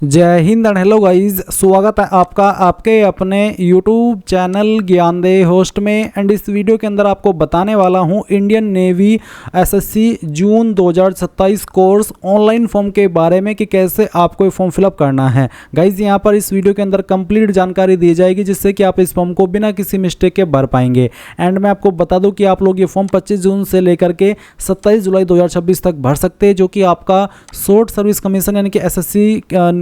जय Hind and hello guys, स्वागत है आपका आपके अपने YouTube चैनल ज्ञानदेह होस्ट में। एंड इस वीडियो के अंदर आपको बताने वाला हूं इंडियन नेवी एसएससी जून 2027 कोर्स ऑनलाइन फॉर्म के बारे में कि कैसे आपको ये फॉर्म फिलअप करना है। गाइस यहां पर इस वीडियो के अंदर कंप्लीट जानकारी दी जाएगी जिससे कि आप इस फॉर्म को बिना किसी मिस्टेक के भर पाएंगे। एंड मैं आपको बता दूं कि आप लोग ये फॉर्म 25 जून से लेकर के 27 जुलाई 2026 तक भर सकते हैं, जो कि आपका शॉर्ट सर्विस कमीशन यानी कि एसएससी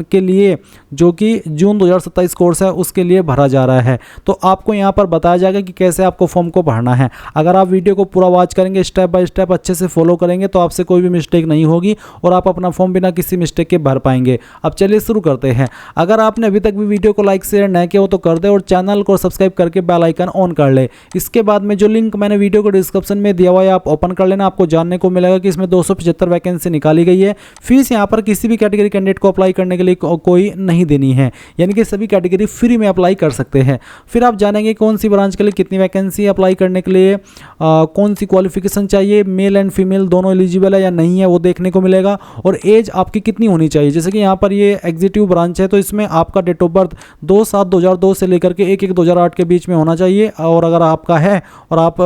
के लिए जो कि जून 2027 कोर्स है उसके लिए भरा जा रहा है। तो आपको यहां पर बताया जाएगा कि कैसे आपको फॉर्म को भरना है। अगर आप वीडियो को पूरा वॉच करेंगे, स्टेप बाय स्टेप अच्छे से फॉलो करेंगे तो आपसे कोई भी मिस्टेक नहीं होगी और आप अपना फॉर्म बिना किसी मिस्टेक के भर पाएंगे। अब चलिए शुरू करते हैं। अगर आपने अभी तक भी वीडियो को लाइक शेयर नहीं किया हो तो कर दे और चैनल को सब्सक्राइब करके बेल आइकन ऑन कर ले। इसके बाद में जो लिंक मैंने वीडियो को डिस्क्रिप्शन में दिया हुआ है आप ओपन कर लेना। आपको जानने को मिलेगा कि इसमें 275 वैकेंसी निकाली गई है। फीस यहाँ पर किसी भी कैटेगरी कैंडिडेट को अप्लाई करने के लिए कोई नहीं देनी है, यानी कि सभी कैटेगरी फ्री में अप्लाई कर सकते हैं। फिर आप जानेंगे कौन सी ब्रांच के लिए कितनी वैकेंसी अप्लाई करने के लिए, कौन सी क्वालिफिकेशन चाहिए, मेल एंड फीमेल दोनों एलिजिबल है या नहीं है वो देखने को मिलेगा, और एज आपकी कितनी होनी चाहिए। जैसे कि यहाँ पर ये एग्जीक्यूटिव ब्रांच है तो इसमें आपका डेट ऑफ बर्थ 2/7/2002 से लेकर के 1/1/2008 के बीच में होना चाहिए। और अगर आपका है और आप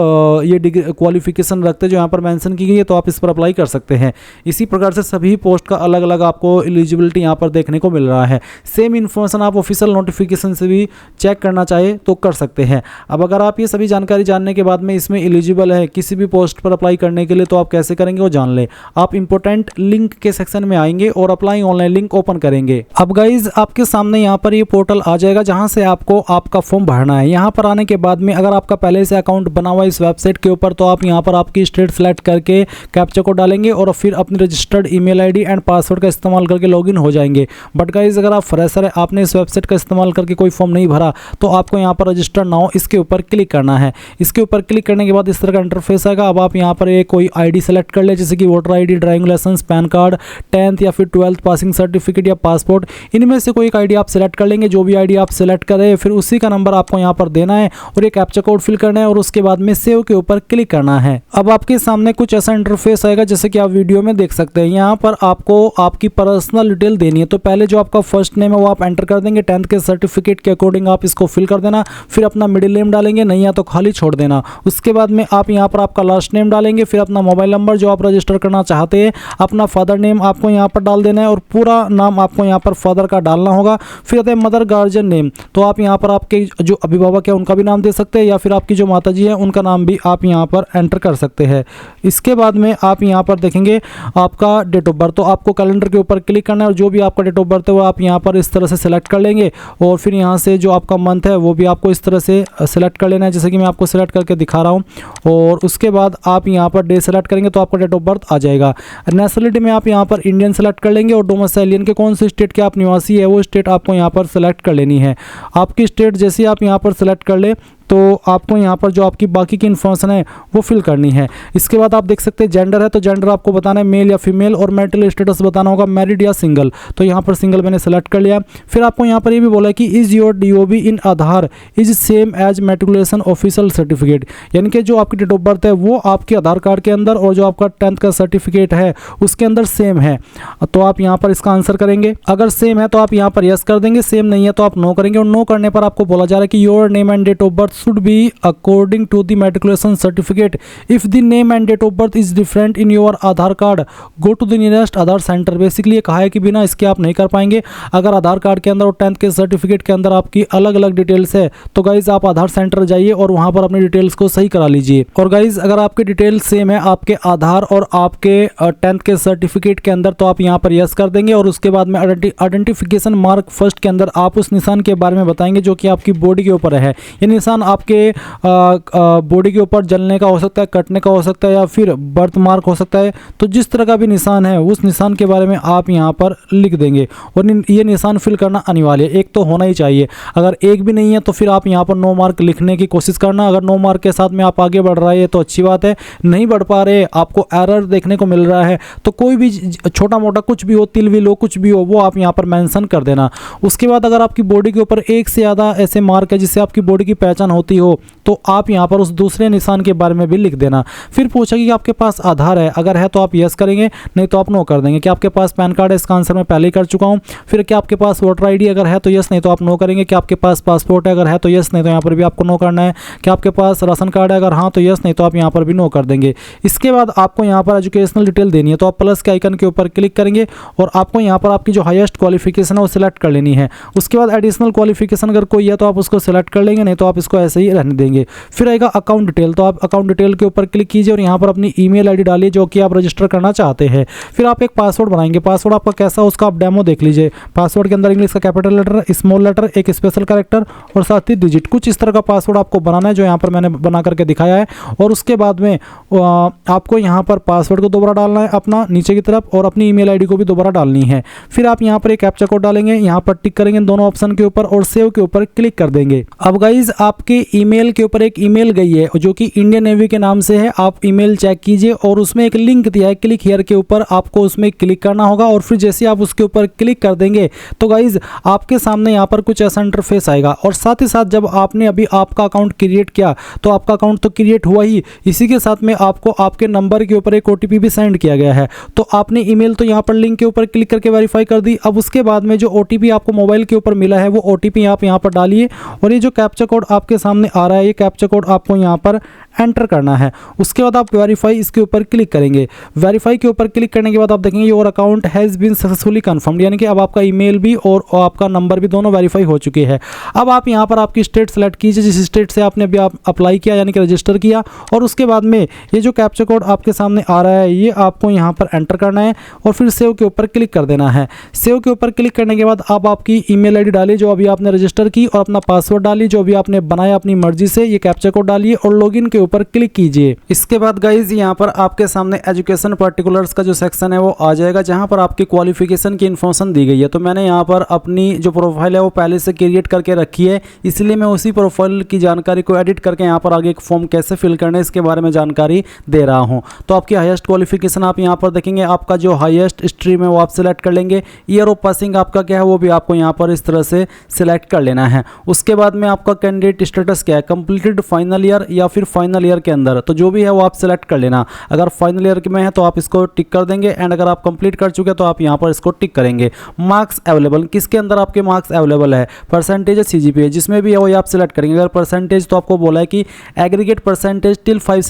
ये डिग्री क्वालिफिकेशन रखते जो यहाँ पर मेंशन की गई है तो आप इस पर अप्लाई कर सकते हैं। इसी प्रकार से सभी पोस्ट का अलग अलग आपको एलिजिबिलिटी यहाँ पर देखने को मिल रहा है। सेम इन्फॉर्मेशन आप ऑफिशियल नोटिफिकेशन से भी चेक करना चाहे तो कर सकते हैं। अब अगर आप ये सभी जानकारी जानने के बाद में इसमें एलिजिबल है किसी भी पोस्ट पर अप्लाई करने के लिए तो आप कैसे करेंगे वो जान ले। आप इंपॉर्टेंट लिंक के सेक्शन में आएंगे और अप्लाई ऑनलाइन लिंक ओपन करेंगे। अब गाइज आपके सामने यहाँ पर ये पोर्टल आ जाएगा जहां से आपको आपका फॉर्म भरना है। यहाँ पर आने के बाद में अगर आपका पहले से अकाउंट बना हुआ इस वेबसाइट के ऊपर तो आप यहाँ पर आपकी स्टेट सेलेक्ट करके कैप्चा कोड डालेंगे और फिर अपनी registered email ID and password का इस्तेमाल करके लॉगिन हो जाएंगे। बट गाइज अगर आप फ्रेशर है, आपने इस वेबसाइट का इस्तेमाल करके कोई फॉर्म नहीं भरा तो आपको यहाँ पर रजिस्टर नाउ इसके ऊपर क्लिक करना है। इसके ऊपर क्लिक करने के बाद इस तरह का इंटरफेस आएगा। अब आप यहाँ पर एक कोई आईडी सेलेक्ट कर ले, जैसे कि voter ID, driving licence, PAN card, 10th या फिर 12th पासिंग सर्टिफिकेट या पासपोर्ट, इनमें से कोई एक आईडी आप सेलेक्ट कर लेंगे। जो भी आईडी आप सेलेक्ट करें फिर उसी का नंबर आपको यहाँ पर देना है और ये कैप्चा कोड फिल करना है और उसके बाद में सेव के ऊपर क्लिक करना है। अब आपके सामने कुछ ऐसा इंटरफेस आएगा जैसे कि आप वीडियो में देख सकते हैं। यहाँ पर आपको आपकी पर्सनल डिटेल देनी है। तो पहले जो आपका फर्स्ट नेम है वो आप एंटर कर देंगे, 10th के सर्टिफिकेट के अकॉर्डिंग आप इसको फिल कर देना। फिर अपना मिडिल नेम डालेंगे, नहीं है तो खाली छोड़ देना। उसके बाद में आप यहाँ पर आपका लास्ट नेम डालेंगे, फिर अपना मोबाइल नंबर जो आप रजिस्टर करना चाहते हैं, अपना फादर नेम आपको यहाँ पर डाल देना है और पूरा नाम आपको यहाँ पर फादर का डालना होगा। फिर आते हैं मदर गार्जियन नेम, तो आप यहाँ पर आपके जो अभिभावक है उनका भी नाम दे सकते हैं या फिर आपकी जो माता जी है उनका नाम भी आप यहाँ पर एंटर कर सकते हैं। इसके बाद में आप यहाँ पर देखेंगे आपका डेट ऑफ बर्थ, तो आपको कैलेंडर के ऊपर क्लिक करना है और जो भी आपका डेट ऑफ बर्थ है वो आप यहाँ पर इस तरह से सेलेक्ट कर लेंगे और फिर यहाँ से जो आपका मंथ है वो भी आपको इस तरह से सेलेक्ट कर लेना है, जैसे कि मैं आपको सेलेक्ट करके दिखा रहा हूँ। और उसके बाद आप यहाँ पर डे सेलेक्ट करेंगे तो आपका डेट ऑफ बर्थ आ जाएगा। नेशनलिटी में आप यहाँ पर इंडियन सेलेक्ट कर लेंगे और डोमिसाइलियन के कौन से स्टेट के आप निवासी है वो स्टेट आपको यहाँ पर सेलेक्ट कर लेनी है। आपकी स्टेट जैसे आप यहाँ पर सेलेक्ट कर ले तो आपको यहाँ पर जो आपकी बाकी की इन्फॉर्मेशन है वो फिल करनी है। इसके बाद आप देख सकते हैं जेंडर है तो जेंडर आपको बताना है मेल या फीमेल, और मैरिटल स्टेटस बताना होगा मैरिड या सिंगल, तो यहाँ पर सिंगल मैंने सेलेक्ट कर लिया। फिर आपको यहाँ पर ये भी बोला है कि is your DOB in Aadhaar is same as matriculation official certificate, यानी कि जो आपकी डेट ऑफ बर्थ है वो आपके आधार कार्ड के अंदर और जो आपका 10th का सर्टिफिकेट है उसके अंदर सेम है। तो आप यहाँ पर इसका आंसर करेंगे। अगर सेम है तो आप यहाँ पर यस कर देंगे, सेम नहीं है तो आप नो करेंगे। और नो करने पर आपको बोला जा रहा है कि your name and date of birth should be according to the matriculation certificate. If the name and date of birth is different in your Aadhaar card go to the nearest Aadhaar centre. Basically ये कहा है कि बिना इसके आप नहीं कर पाएंगे। अगर आधार कार्ड के अंदर और 10th के सर्टिफिकेट के अंदर आपकी अलग अलग डिटेल्स है तो गाइज आप आधार सेंटर जाइए और वहां पर अपनी डिटेल्स को सही करा लीजिए। और गाइज अगर आपकी डिटेल्स सेम है आपके आधार और आपके 10th के सर्टिफिकेट के अंदर तो आप यहाँ पर यस कर देंगे। और उसके बाद में आइडेंटिफिकेशन मार्क फर्स्ट के अंदर आप उस निशान के बारे में बताएंगे जो कि आपकी बॉडी के ऊपर है। ये निशान आपके बॉडी के ऊपर जलने का हो सकता है, कटने का हो सकता है या फिर बर्थ मार्क हो सकता है। तो जिस तरह का भी निशान है उस निशान के बारे में आप यहाँ पर लिख देंगे और ये निशान फिल करना अनिवार्य है, एक तो होना ही चाहिए। अगर एक भी नहीं है तो फिर आप यहाँ पर 9 मार्क लिखने की कोशिश करना। अगर 9 मार्क के साथ में आप आगे बढ़ रहे हैं तो अच्छी बात है, नहीं बढ़ पा रहे आपको एरर देखने को मिल रहा है तो कोई भी छोटा मोटा कुछ भी हो, तिल विल हो, कुछ भी हो वो आप यहाँ पर मेंशन कर देना। उसके बाद अगर आपकी बॉडी के ऊपर एक से ज़्यादा ऐसे मार्क है जिससे आपकी बॉडी की पहचान होती हो तो आप यहाँ पर उस दूसरे निशान के बारे में भी लिख देना। फिर पूछेगी कि आपके पास आधार है, अगर है तो आप यस करेंगे, नहीं तो आप नो कर देंगे। क्या आपके पास पैन कार्ड है, इसका आंसर मैं पहले ही कर चुका हूँ। फिर क्या आपके पास वोटर आईडी अगर है तो यस, नहीं तो आप नो करेंगे। क्या आपके पास पासपोर्ट है, अगर है तो यस, नहीं तो यहाँ पर भी आपको नो करना है। क्या आपके पास राशन कार्ड है, अगर हाँ तो यस, नहीं तो आप यहाँ पर भी नो कर देंगे। इसके बाद आपको यहाँ पर एजुकेशनल डिटेल देनी है, तो आप प्लस के आइकन के ऊपर क्लिक करेंगे और आपको यहाँ पर आपकी जो हाईएस्ट क्वालिफिकेशन है वो सिलेक्ट कर लेनी है। उसके बाद एडिशनल क्वालिफिकेशन अगर कोई है तो आप उसको सिलेक्ट कर लेंगे, नहीं तो आप इसको ऐसे ही रहने देंगे। फिर आएगा अकाउंट डिटेल, तो आप अकाउंट डिटेल के ऊपर क्लिक कीजिए और यहाँ पर अपनी ईमेल आईडी डालिए जो कि आप रजिस्टर करना चाहते हैं। फिर आप एक पासवर्ड बनाएंगे, पासवर्ड आपका कैसा हो उसका आप डेमो देख लीजिए। पासवर्ड के अंदर इंग्लिश का कैपिटल लेटर, स्मॉल लेटर, एक स्पेशल कैरेक्टर और साथ ही डिजिट, कुछ इस तरह का पासवर्ड आपको बनाना है जो यहाँ पर मैंने बना करके दिखाया है। और उसके बाद में आपको यहाँ पर पासवर्ड को दोबारा डालना है अपना नीचे की तरफ और अपनी ईमेल आईडी को भी दोबारा डालनी है। फिर आप यहाँ पर एक कैप्चा कोड डालेंगे, यहाँ पर टिक करेंगे दोनों ऑप्शन के ऊपर और सेव के ऊपर क्लिक कर देंगे। अब गाइज आपके ईमेल के ऊपर एक ईमेल गई है जो कि इंडियन नेवी के नाम से है। आप ईमेल चेक कीजिए और उसमें एक लिंक दिया है क्लिक हियर के ऊपर, आपको उसमें क्लिक करना होगा और फिर जैसे आप उसके ऊपर क्लिक कर देंगे तो गाइज आपके सामने यहाँ पर कुछ ऐसा इंटरफेस आएगा। और साथ ही साथ जब आपने अभी आपका अकाउंट क्रिएट किया तो आपका अकाउंट तो क्रिएट हुआ ही, इसी के साथ में आपको आपके नंबर के ऊपर एक ओटीपी भी सेंड किया गया है। तो आपने ईमेल तो यहाँ पर लिंक के ऊपर क्लिक करके वेरीफाई कर दी। अब उसके बाद में जो ओटीपी आपको मोबाइल के ऊपर मिला है वो ओटीपी आप यहाँ पर डालिए और ये जो कैप्चा कोड आपके सामने आ रहा है ये कैप्चा कोड आपको यहाँ पर एंटर करना है। उसके बाद आप वेरीफाई इसके ऊपर क्लिक करेंगे। वेरीफाई के ऊपर क्लिक करने के बाद आप देखेंगे your account has been successfully confirmed, यानी कि अब आपका ईमेल भी और आपका नंबर भी दोनों वेरीफाई हो चुके हैं। अब आप यहाँ पर आपकी स्टेट सेलेक्ट कीजिए जिस स्टेट से आपने अभी आप अप्लाई किया यानी कि रजिस्टर किया और उसके बाद में ये जो कैप्चा कोड आपके सामने आ रहा है ये आपको यहाँ पर एंटर करना है और फिर सेव के ऊपर क्लिक कर देना है। सेव के ऊपर क्लिक करने के बाद आप आपकी ईमेल आईडी डालिए जो अभी आपने रजिस्टर की और अपना पासवर्ड डालिए जो अभी आपने बनाया अपनी मर्जी से, ये कैप्चा कोड डालिए और लॉगिन के ऊपर क्लिक कीजिए। इसके बाद गाइज यहाँ पर आपके सामने एजुकेशन पर्टिकुलर्स का जो सेक्शन है वो आ जाएगा जहाँ पर आपकी क्वालिफिकेशन की इन्फॉर्मेशन दी गई है। तो मैंने यहाँ पर अपनी जो प्रोफाइल है वो पहले से क्रिएट करके रखी है, इसलिए मैं उसी प्रोफाइल की जानकारी को एडिट करके यहाँ पर आगे एक फॉर्म कैसे फिल करना है इसके बारे में जानकारी दे रहा हूँ। तो आपकी हाईएस्ट क्वालिफिकेशन आप यहाँ पर देखेंगे, आपका जो हाईएस्ट स्ट्रीम है वो आप सिलेक्ट कर लेंगे। ईयर ऑफ पासिंग आपका क्या है वो भी आपको यहाँ पर इस तरह से सिलेक्ट कर लेना है। उसके बाद में आपका कैंडिडेट स्टेटस क्या है, कंप्लीटेड फाइनल ईयर या फिर फाइनल ईयर के अंदर, तो जो भी है वो आप सिलेक्ट कर लेना। अगर फाइनल ईयर में है तो आप इसको टिक कर देंगे एंड अगर आप कंप्लीट कर चुके तो आप यहाँ पर इसको टिक करेंगे। मार्क्स अवेलेबल, किसके अंदर आपके मार्क्स अवेलेबल है, परसेंटेज है सीजीपीए जिसमें भी है वो आप सिलेक्ट करेंगे। अगर परसेंटेज तो आपको बोला है कि aggregate percentage till 5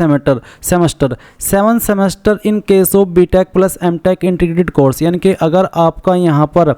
semester 7 semester in case of BTech plus MTech integrated course, यानी कि अगर आपका यहाँ पर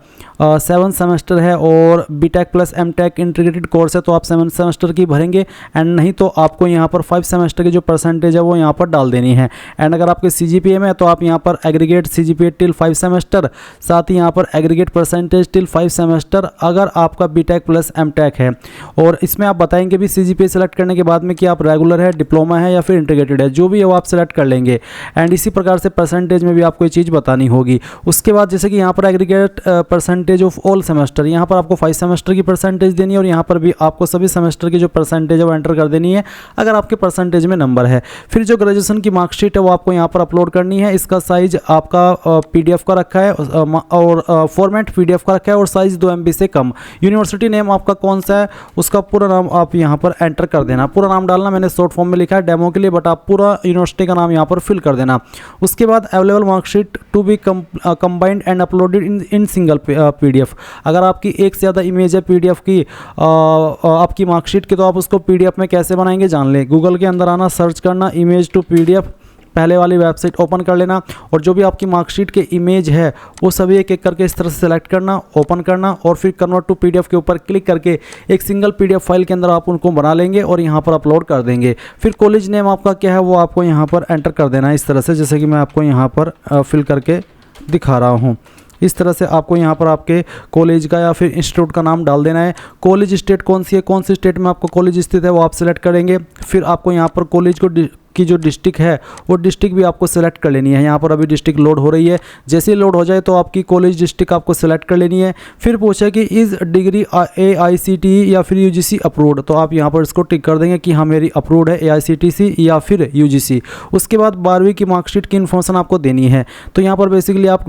7 सेमेस्टर है और BTech plus MTech integrated course है तो आप 7 सेमेस्टर की भरेंगे एंड नहीं तो आपको यहाँ पर 5 सेमेस्टर की जो परसेंटेज है वो यहाँ पर डाल देनी है। एंड अगर आपके सीजीपीए में है तो आप यहाँ पर एग्रीगेट सीजीपीए टिल 5 सेमेस्टर, साथ ही यहाँ पर एग्रीगेट परसेंटेज टिल 5 सेमेस्टर अगर आपका बीटेक प्लस एमटेक है। और इसमें आप बताएंगे भी सीजीपीए सेलेक्ट करने के बाद में कि आप रेगुलर है, डिप्लोमा है या फिर इंटीग्रेटेड है, जो भी है वो आप सेलेक्ट कर लेंगे। एंड इसी प्रकार से परसेंटेज में भी आपको ये चीज़ बतानी होगी। उसके बाद जैसे कि यहाँ पर aggregate percentage of all semester, यहाँ पर आपको 5 सेमेस्टर की परसेंटेज देनी है और यहाँ पर भी आपको सभी सेमेस्टर की जो परसेंटेज है वो एंटर कर देनी है अगर आपके परसेंटेज में नंबर है। फिर जो ग्रेजुएशन की मार्कशीट है वो आपको यहाँ पर अपलोड करनी है। इसका साइज आपका पीडीएफ का रखा है और फॉर्मेट पीडीएफ का रखा है और साइज 2 MB से कम। यूनिवर्सिटी नेम आपका कौन सा है उसका पूरा नाम आप यहाँ पर एंटर कर देना। पूरा नाम डालना, मैंने शॉर्ट फॉर्म में लिखा है डेमो के लिए, बट आप पूरा यूनिवर्सिटी का नाम यहाँ पर फिल कर देना। उसके बाद available marksheet to be combined and uploaded in single PDF. अगर आपकी एक से ज़्यादा इमेज है पीडीएफ की आपकी मार्कशीट की तो आप उसको पीडीएफ में कैसे बनाएंगे जान लें। गूगल के अंदर आना, सर्च करना इमेज टू पीडीएफ, पहले वाली वेबसाइट ओपन कर लेना और जो भी आपकी मार्कशीट के इमेज है वो सभी एक एक करके इस तरह से सेलेक्ट करना, ओपन करना और फिर कन्वर्ट टू पीडीएफ के ऊपर क्लिक करके एक सिंगल पीडीएफ फाइल के अंदर आप उनको बना लेंगे और यहाँ पर अपलोड कर देंगे। फिर कॉलेज नेम आपका क्या है वो आपको यहाँ पर एंटर कर देना है इस तरह से, जैसे कि मैं आपको यहाँ पर फिल करके दिखा रहा हूँ। इस तरह से आपको यहाँ पर आपके कॉलेज का या फिर इंस्टीट्यूट का नाम डाल देना है। कॉलेज स्टेट कौन सी है, कौन सी स्टेट में आपका कॉलेज स्थित है वो आप सिलेक्ट करेंगे। फिर आपको यहाँ पर कॉलेज को आपकी जो डिस्ट्रिक्ट है वो डिस्ट्रिक्ट भी आपको सेलेक्ट कर लेनी है। यहाँ पर अभी डिस्ट्रिक्ट लोड हो रही है, जैसे ही लोड हो जाए तो आपकी कॉलेज डिस्ट्रिक्ट आपको सेलेक्ट कर लेनी है। फिर पूछा कि इस डिग्री AICTE या फिर UGC अप्रूव्ड, तो आप यहाँ पर इसको टिक कर देंगे कि हाँ मेरी अप्रूव्ड है AICTE या फिर UGC। उसके बाद 12वीं की मार्कशीट की इन्फॉर्मेशन आपको देनी है। तो यहाँ पर बेसिकली आप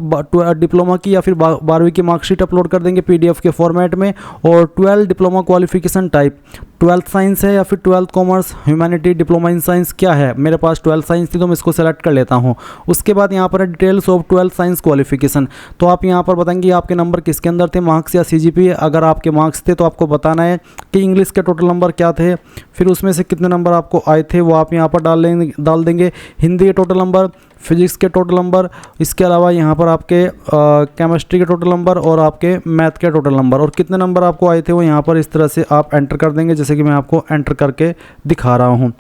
डिप्लोमा की या फिर 12वीं की मार्कशीट अपलोड कर देंगे PDF के फॉर्मेट में। और 12 diploma qualification type 12th science है या फिर 12th commerce, humanity, diploma in science क्या है, मेरे पास 12th साइंस थी तो मैं इसको सेलेक्ट कर लेता हूँ। उसके बाद यहाँ पर है details of 12th science qualification, तो आप यहाँ पर बताएंगे आपके नंबर किसके अंदर थे, मार्क्स या CGPA। अगर आपके मार्क्स थे तो आपको बताना है कि इंग्लिश के टोटल नंबर क्या थे, फिर उसमें से कितने नंबर आपको आए थे वो आप यहाँ पर डाल देंगे। हिंदी के टोटल नंबर, फिजिक्स के टोटल नंबर, इसके अलावा यहाँ पर आपके केमिस्ट्री के टोटल नंबर और आपके मैथ के टोटल नंबर और कितने नंबर आपको आए थे वो यहाँ पर इस तरह से आप एंटर कर देंगे, जैसे कि मैं आपको एंटर करके दिखा रहा हूँ।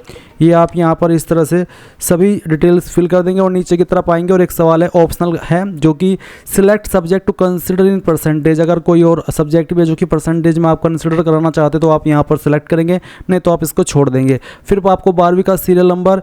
ये आप यहाँ पर इस तरह से सभी डिटेल्स फिल कर देंगे और नीचे की तरफ आएंगे और एक सवाल है ऑप्शनल है जो कि select subject to consider in percentage. अगर कोई और सब्जेक्ट भी है जो कि परसेंटेज में आप कंसिडर कराना चाहते तो आप यहाँ पर सिलेक्ट करेंगे, नहीं तो आप इसको छोड़ देंगे। फिर आपको 12वीं का सीरियल नंबर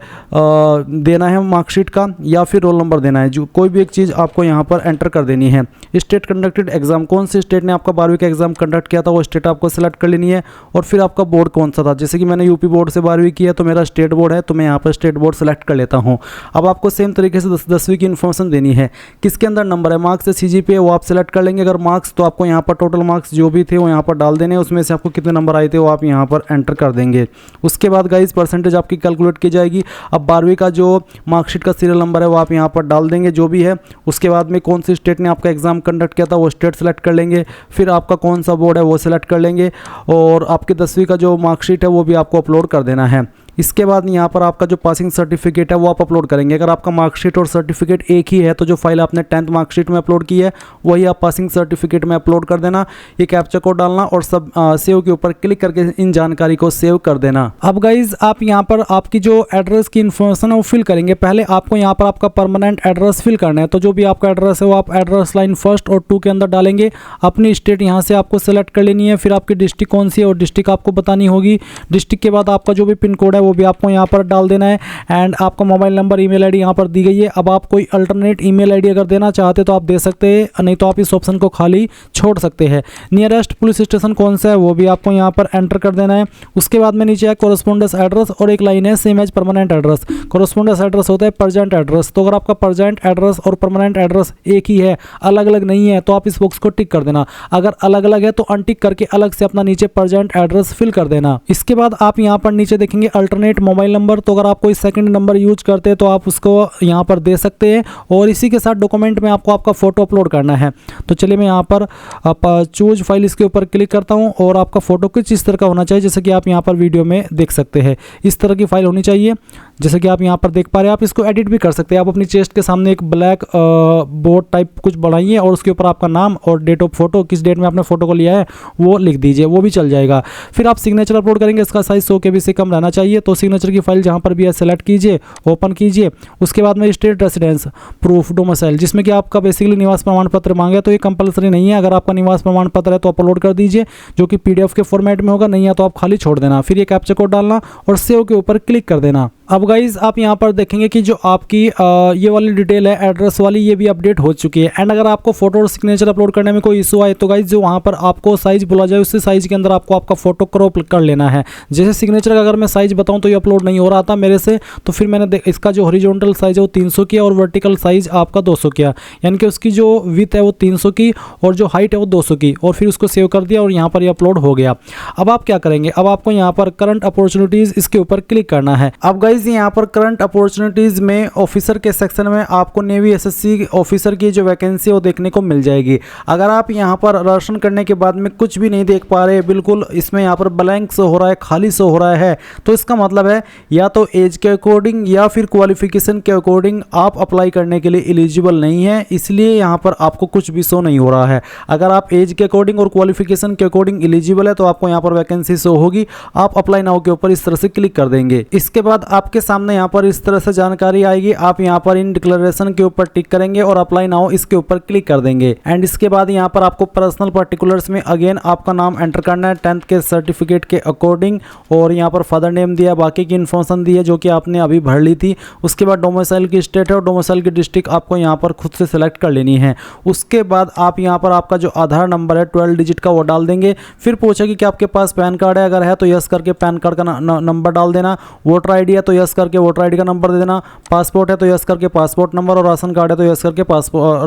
देना है मार्कशीट का या फिर रोल नंबर देना है, जो कोई भी एक चीज़ आपको यहाँ पर एंटर कर देनी है। स्टेट कंडक्टेड एग्जाम, कौन से स्टेट ने आपका 12वीं का एग्जाम कंडक्ट किया था वो स्टेट आपको सेलेक्ट कर लेनी है। और फिर आपका बोर्ड कौन सा था, जैसे कि मैंने यूपी बोर्ड से 12वीं की है तो मेरा स्टेट बोर्ड है तो मैं यहाँ पर स्टेट बोर्ड सेलेक्ट कर लेता हूँ। अब आपको सेम तरीके से 10वीं की इन्फॉर्मेशन देनी है, किसके अंदर नंबर है, मार्क्स या CGPA वो आप सेलेक्ट कर लेंगे। अगर मार्क्स तो आपको यहाँ पर टोटल मार्क्स जो भी थे वो यहाँ पर डाल देने, उसमें से आपको कितने नंबर आए थे वो आप यहाँ पर एंटर कर देंगे। उसके बाद गाइस परसेंटेज आपकी कैलकुलेट की जाएगी। अब 12वीं का जो मार्कशीट का सीरियल नंबर है वो आप यहाँ पर डाल देंगे जो भी है। उसके बाद में कौन सी स्टेट ने आपका एग्जाम कंडक्ट किया था वो स्टेट सेलेक्ट कर लेंगे, फिर आपका कौन सा बोर्ड है वो सेलेक्ट कर लेंगे और आपके 10वीं का जो मार्कशीट है वो भी आपको अपलोड कर देना है। इसके बाद यहाँ पर आपका जो पासिंग सर्टिफिकेट है वो आप अपलोड करेंगे। अगर आपका मार्कशीट और सर्टिफिकेट एक ही है तो जो फाइल आपने 10th मार्कशीट में अपलोड की है वही आप पासिंग सर्टिफिकेट में अपलोड कर देना। ये कैप्चा कोड डालना और सब सेव के ऊपर क्लिक करके इन जानकारी को सेव कर देना। अब गाइज आप यहाँ पर आपकी जो एड्रेस की इन्फॉर्मेशन है वो फिल करेंगे। पहले आपको यहाँ पर आपका परमानेंट एड्रेस फिल करना है, तो जो भी आपका एड्रेस है वो आप एड्रेस लाइन 1 और 2 के अंदर डालेंगे। अपनी स्टेट यहाँ से आपको सेलेक्ट कर लेनी है, फिर आपकी डिस्ट्रिक्ट कौन सी है और डिस्ट्रिक्ट आपको बतानी होगी। डिस्ट्रिक्ट के बाद आपका जो भी पिन कोड है वो भी आपको यहाँ पर डाल देना है एंड आपका मोबाइल नंबर, ईमेल आईडी यहाँ पर दी गई है। अब आप कोई अल्टरनेट ईमेल आईडी अगर देना चाहते तो आप दे सकते हैं, नहीं तो आप इस ऑप्शन को खाली छोड़ सकते हैं। नियरेस्ट पुलिस स्टेशन कौन सा है वो भी आपको यहाँ पर एंटर कर देना है। उसके बाद में नीचे है कोरस्पोंडेंस एड्रेस और एक लाइन है same as permanent address. Correspondence address होता है प्रेजेंट एड्रेस, तो अगर आपका प्रेजेंट एड्रेस और परमानेंट एड्रेस एक ही है, अलग अलग नहीं है, तो आप इस बॉक्स को टिक कर देना। अगर अलग अलग है तो अनटिक करके अलग से अपना नीचे प्रेजेंट एड्रेस फिल कर देना। इसके बाद आप यहाँ पर नीचे देखेंगे अल्टरनेट मोबाइल नंबर, तो अगर आप कोई सेकंड नंबर यूज करते हैं तो आप उसको यहाँ पर दे सकते हैं और इसी के साथ डॉक्यूमेंट में आपको आपका फोटो अपलोड करना है। तो चलिए मैं यहाँ पर चूज फाइल इसके ऊपर क्लिक करता हूँ और आपका फोटो कुछ इस तरह का होना चाहिए, जैसे कि आप यहाँ पर वीडियो में देख सकते हैं। इस तरह की फाइल होनी चाहिए जैसे कि आप यहाँ पर देख पा रहे हैं। आप इसको एडिट भी कर सकते हैं। आप अपनी चेस्ट के सामने एक ब्लैक बोर्ड टाइप कुछ बढ़ाइए और उसके ऊपर आपका नाम और डेट ऑफ फोटो, किस डेट में आपने फोटो को लिया है वो लिख दीजिए, वो भी चल जाएगा। फिर आप सिग्नेचर अपलोड करेंगे, इसका साइज 100 KB से कम रहना चाहिए। तो सिग्नेचर की फाइल जहाँ पर भी है सेलेक्ट कीजिए, ओपन कीजिए। उसके बाद में स्टेट रेसिडेंस प्रूफ डोमिसाइल, जिसमें कि आपका बेसिकली निवास प्रमाण पत्र मांगे, तो ये कंपलसरी नहीं है। अगर आपका निवास प्रमाण पत्र है तो अपलोड कर दीजिए, जो कि PDF के फॉर्मेट में होगा, नहीं है तो आप खाली छोड़ देना। फिर ये कैप्चा कोड डालना और सेव के ऊपर क्लिक कर देना। अब गाइज आप यहाँ पर देखेंगे कि जो आपकी ये वाली डिटेल है एड्रेस वाली, ये भी अपडेट हो चुकी है। एंड अगर आपको फोटो और सिग्नेचर अपलोड करने में कोई इशू आए तो गाइज जो वहाँ पर आपको साइज बोला जाए उसी साइज के अंदर आपको आपका फोटो क्रॉप कर लेना है। जैसे सिग्नेचर का अगर मैं साइज बताऊँ तो ये अपलोड नहीं हो रहा था मेरे से, तो फिर मैंने इसका जो हॉरिजॉन्टल साइज है वो 300 किया और वर्टिकल साइज आपका 200 किया, यानी कि उसकी जो विड्थ है वो 300 की और जो हाइट है वो 200 की, और फिर उसको सेव कर दिया और यहाँ पर ये अपलोड हो गया। अब आप क्या करेंगे, अब आपको यहाँ पर करंट अपॉर्चुनिटीज इसके ऊपर क्लिक करना है। अब गाइज यहाँ पर करंट अपॉर्चुनिटीज में ऑफिसर के सेक्शन में आपको नेवी SSC ऑफिसर की जो वैकेंसी है वो देखने को मिल जाएगी। अगर आप यहाँ पर दर्शन करने के बाद में कुछ भी नहीं देख पा रहे, बिल्कुल इसमें यहाँ पर ब्लैंक शो हो रहा है, खाली शो हो रहा है, तो इसका मतलब है या तो एज के अकॉर्डिंग या फिर क्वालिफिकेशन के अकॉर्डिंग आप अप्लाई करने के लिए एलिजिबल नहीं है, इसलिए यहाँ पर आपको कुछ भी शो नहीं हो रहा है। अगर आप एज के अकॉर्डिंग और क्वालिफिकेशन के अकॉर्डिंग एलिजिबल है तो आपको यहाँ पर वैकेंसी शो होगी। आप अप्लाई नाउ के ऊपर इस तरह से क्लिक कर देंगे। इसके बाद आपके सामने यहाँ पर इस तरह से जानकारी आएगी। आप यहाँ पर इन डिक्लेरेशन के ऊपर टिक करेंगे और अप्लाई नाउ इसके ऊपर क्लिक कर देंगे। एंड इसके बाद यहाँ पर आपको पर्सनल पर्टिकुलर्स में अगेन आपका नाम एंटर करना है 10th के सर्टिफिकेट के अकॉर्डिंग, और यहाँ पर फादर नेम दिया, बाकी की इन्फॉर्मेशन दी है जो कि आपने अभी भर ली थी। उसके बाद डोमिसाइल की स्टेट है और डोमिसाइल की डिस्ट्रिक्ट आपको यहाँ पर खुद से सिलेक्ट कर लेनी है। उसके बाद आप यहाँ पर आपका जो आधार नंबर है 12 डिजिट का वो डाल देंगे। फिर पूछेगी कि आपके पास पैन कार्ड है, अगर है तो यस करके पैन कार्ड का नंबर डाल देना। वोटर आईडी है तो यस करके वोटर आईडी का नंबर दे देना। पासपोर्ट है तो यस करके पासपोर्ट नंबर, और राशन कार्ड है तो यस करके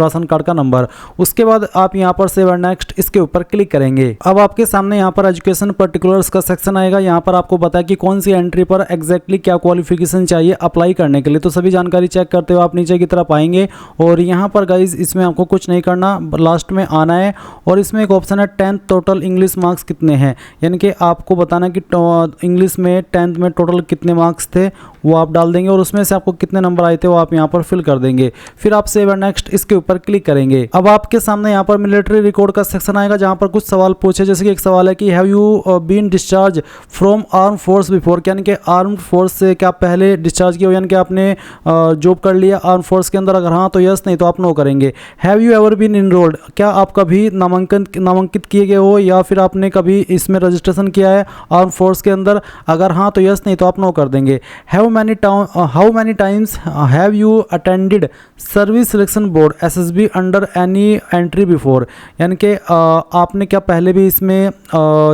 राशन कार्ड का नंबर। उसके बाद आप यहाँ पर सेव एंड नेक्स्ट इसके ऊपर क्लिक करेंगे। अब आपके सामने यहाँ पर एजुकेशन पर्टिकुलर्स का सेक्शन आएगा। यहाँ पर आपको बताया कि कौन सी एंट्री पर एग्जैक्टली क्या क्वालिफिकेशन चाहिए अप्लाई करने के लिए। तो सभी जानकारी चेक करते हुए आप नीचे की तरफ आएंगे और यहाँ पर गाइज इसमें आपको कुछ नहीं करना, लास्ट में आना है और इसमें एक ऑप्शन है 10th टोटल इंग्लिश मार्क्स कितने हैं, यानी कि आपको बताना कि इंग्लिश में 10th में टोटल कितने मार्क्स थे वो आप डाल देंगे और उसमें से आपको कितने नंबर आए थे वो आप यहाँ पर फिल कर देंगे। फिर आप सेव एंड नेक्स्ट इसके ऊपर क्लिक करेंगे। अब आपके सामने यहाँ पर मिलिट्री रिकॉर्ड का सेक्शन आएगा जहाँ पर कुछ सवाल पूछे, जैसे कि एक सवाल है कि have you been discharge from arm force before, यानी कि आर्म्ड फोर्स से क्या पहले डिस्चार्ज किया हो, यानी कि आपने जॉब कर लिया आर्म फोर्स के अंदर, अगर हाँ तो यस, नहीं तो आप नो करेंगे। Have you ever been enrolled, क्या आप कभी नामांकित किए गए हो या फिर आपने कभी इसमें रजिस्ट्रेशन किया है आर्म फोर्स के अंदर, अगर हाँ तो यस, नहीं तो आप नो कर देंगे। How many times have you attended service selection board SSB under any entry before, यानी कि आपने क्या पहले भी इसमें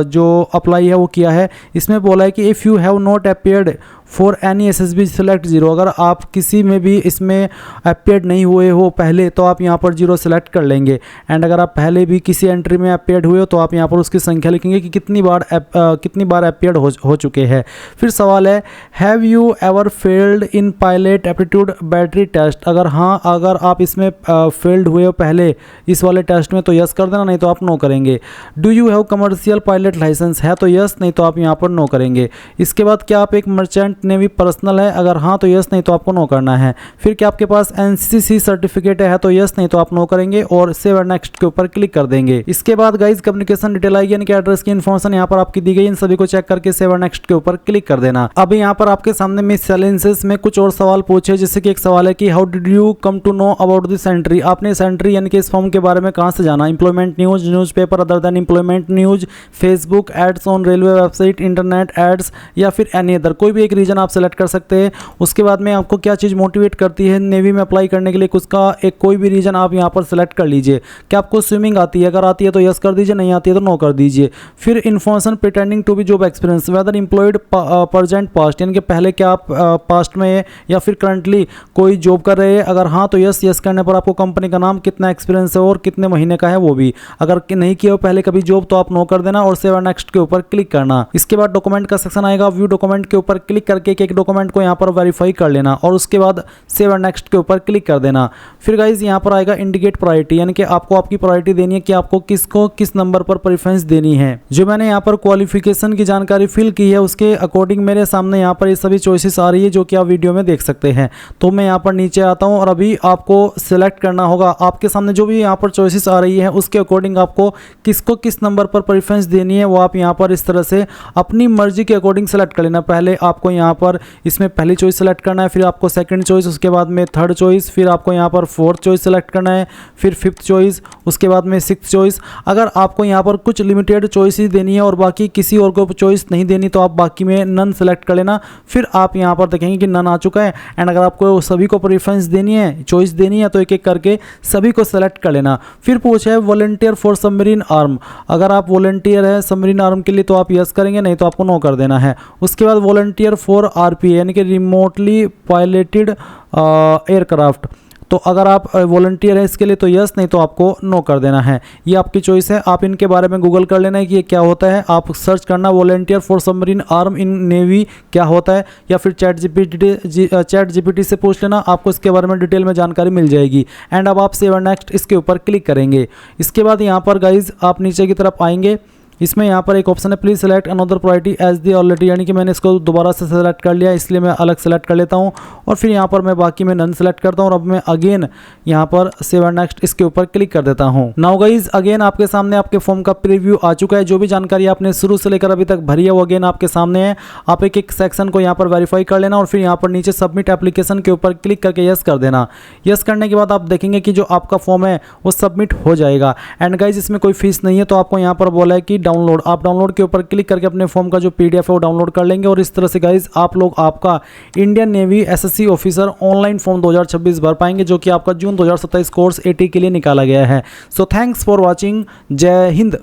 जो अप्लाई है वो किया है। इसमें बोला है कि if you have not appeared for any SSB select 0, अगर आप किसी में भी इसमें अपीयर्ड नहीं हुए हो पहले तो आप यहाँ पर 0 सेलेक्ट कर लेंगे। एंड अगर आप पहले भी किसी एंट्री में अपीयर्ड हुए हो तो आप यहाँ पर उसकी संख्या लिखेंगे कि कितनी बार अपीयर्ड हो चुके हैं। फिर सवाल है have you ever failed in pilot aptitude battery test, अगर हाँ अगर आप इसमें फेल्ड हुए हो पहले इस वाले टेस्ट में तो यस कर देना, नहीं तो आप नो करेंगे। Do you have commercial pilot license, है तो यस, नहीं तो आप यहाँ पर नो करेंगे। इसके बाद क्या आप एक मर्चेंट नेवी पर्सनल है, अगर हाँ तो यस, नहीं तो आपको नो करना है। फिर क्या आपके पास NCC सर्टिफिकेट है तो यस, नहीं तो आप नो करेंगे और सेव एंड नेक्स्ट के ऊपर क्लिक कर देंगे। इसके बाद गाइज कम्युनिकेशन डिटेल आएगी, यानी कि एड्रेस की इन्फॉर्मेशन यहाँ पर आपकी दी गई, इन सभी को चेक करके सेव एंड नेक्स्ट के ऊपर क्लिक कर देना। अब यहाँ पर आपके सामने मिससेलेंसेस में कुछ और सवाल पूछे, जैसे कि एक सवाल है कि how did you come to know about this entry, आपने इस एंट्री यानी कि इस फॉर्म के बारे में कहाँ से जाना। Employment news, newspaper other than employment news, Facebook ads on railway website, internet ads, या फिर एनी अदर, कोई भी एक रीजन आप सेलेक्ट कर सकते हैं। उसके बाद में आपको क्या चीज़ मोटिवेट करती है नेवी में अप्लाई करने के लिए, उसका एक कोई भी रीजन आप यहाँ पर सेलेक्ट कर लीजिए। क्या आपको स्विमिंग आती है, अगर आती है तो यस कर दीजिए, नहीं आती है तो नो कर दीजिए। फिर information pretending to be job experience, whether employed present past, यानी कि पहले क्या आप पास्ट में या फिर करंटली कोई जॉब कर रहे हैं, अगर हाँ तो यस, यस करने पर आपको कंपनी का नाम, कितना एक्सपीरियंस है और कितने महीने का है वो भी, अगर नहीं किया हो पहले कभी जॉब तो आप नो कर देना और सेव एंड नेक्स्ट के ऊपर क्लिक करना। इसके बाद डॉक्यूमेंट का सेक्शन आएगा, व्यू डॉक्यूमेंट के ऊपर क्लिक करके एक डॉक्यूमेंट को यहाँ पर वेरीफाई कर लेना और उसके बाद सेव एंड नेक्स्ट के ऊपर क्लिक कर देना। फिर गाइज यहाँ पर आएगा इंडिकेट प्रायोरिटी, यानी कि आपको आपकी प्रायोरिटी देनी है कि आपको किसको किस नंबर पर प्रेफरेंस देनी है। जो मैंने यहाँ पर क्वालिफिकेशन की जानकारी फिल की है उसके अकॉर्डिंग मेरे सामने यहाँ पर ये सभी चॉइसेस आ रही है जो कि आप वीडियो में देख सकते हैं। तो मैं यहाँ पर नीचे आता हूँ और अभी आपको सिलेक्ट करना होगा, आपके सामने जो भी यहाँ पर चॉइसेस आ रही है उसके अकॉर्डिंग आपको किसको किस नंबर पर प्रेफरेंस देनी है वो आप यहाँ पर इस तरह से अपनी मर्जी के अकॉर्डिंग सेलेक्ट कर लेना। पहले आपको यहाँ पर इसमें पहली चॉइस सेलेक्ट करना है, फिर आपको सेकंड चॉइस, उसके बाद में थर्ड चॉइस, फिर आपको यहाँ पर फोर्थ चॉइस सेलेक्ट करना है, फिर फिफ्थ चॉइस, उसके बाद में सिक्स्थ चॉइस। अगर आपको यहाँ पर कुछ लिमिटेड चॉइसेस देनी है और बाकी किसी और को चॉइस नहीं देनी तो आप बाकी में नन सेलेक्ट कर लेना। फिर आप यहाँ पर देखेंगे कि नन आ चुका है। एंड अगर आपको सभी को प्रेफरेंस देनी है, चॉइस देनी है तो एक एक करके सभी को सेलेक्ट कर लेना। फिर पूछा है वॉलंटियर फॉर सबमरीन आर्म, अगर आप वॉलंटियर है सबमरीन आर्म के लिए तो आप यस करेंगे, नहीं तो आपको नो कर देना है। उसके बाद वॉलंटियर फॉर RPA यानी कि रिमोटली पायलटेड एयरक्राफ्ट, तो अगर आप वॉलंटियर है इसके लिए तो यस, नहीं तो आपको नो कर देना है। ये आपकी चॉइस है, आप इनके बारे में गूगल कर लेना है कि ये क्या होता है। आप सर्च करना volunteer for submarine arm in navy क्या होता है, या फिर चैट जीपीटी से पूछ लेना, आपको इसके बारे में डिटेल में जानकारी मिल जाएगी। एंड अब आप सेव एंड नेक्स्ट इसके ऊपर क्लिक करेंगे। इसके बाद यहाँ पर गाइज आप नीचे की तरफ आएंगे इसमें यहाँ पर एक ऑप्शन है please select another priority as the already, यानी कि मैंने इसको दोबारा से सेलेक्ट कर लिया, इसलिए मैं अलग सेलेक्ट कर लेता हूँ और फिर यहाँ पर मैं बाकी में नन सेलेक्ट करता हूँ और अब मैं अगेन यहाँ पर सेव एंड नेक्स्ट इसके ऊपर क्लिक कर देता हूँ। नाउ गाइज अगेन आपके सामने आपके फॉर्म का प्रीव्यू आ चुका है। जो भी जानकारी आपने शुरू से लेकर अभी तक भरी है वो अगेन आपके सामने है। आप एक एक सेक्शन को यहाँ पर वेरीफाई कर लेना और फिर यहाँ पर नीचे सबमिट एप्लीकेशन के ऊपर क्लिक करके यस कर देना। यस करने के बाद आप देखेंगे कि जो आपका फॉर्म है वो सबमिट हो जाएगा। एंड गाइज इसमें कोई फीस नहीं है, तो आपको यहाँ पर बोला है कि डाउनलोड, आप डाउनलोड के ऊपर क्लिक करके अपने फॉर्म का जो पीडीएफ है वो डाउनलोड कर लेंगे और इस तरह से गाइज आप लोग आपका Indian navy SSC officer online form 2026 भर पाएंगे, जो कि आपका जून 2027 कोर्स 80 के लिए निकाला गया है। So thanks for watching. जय हिंद।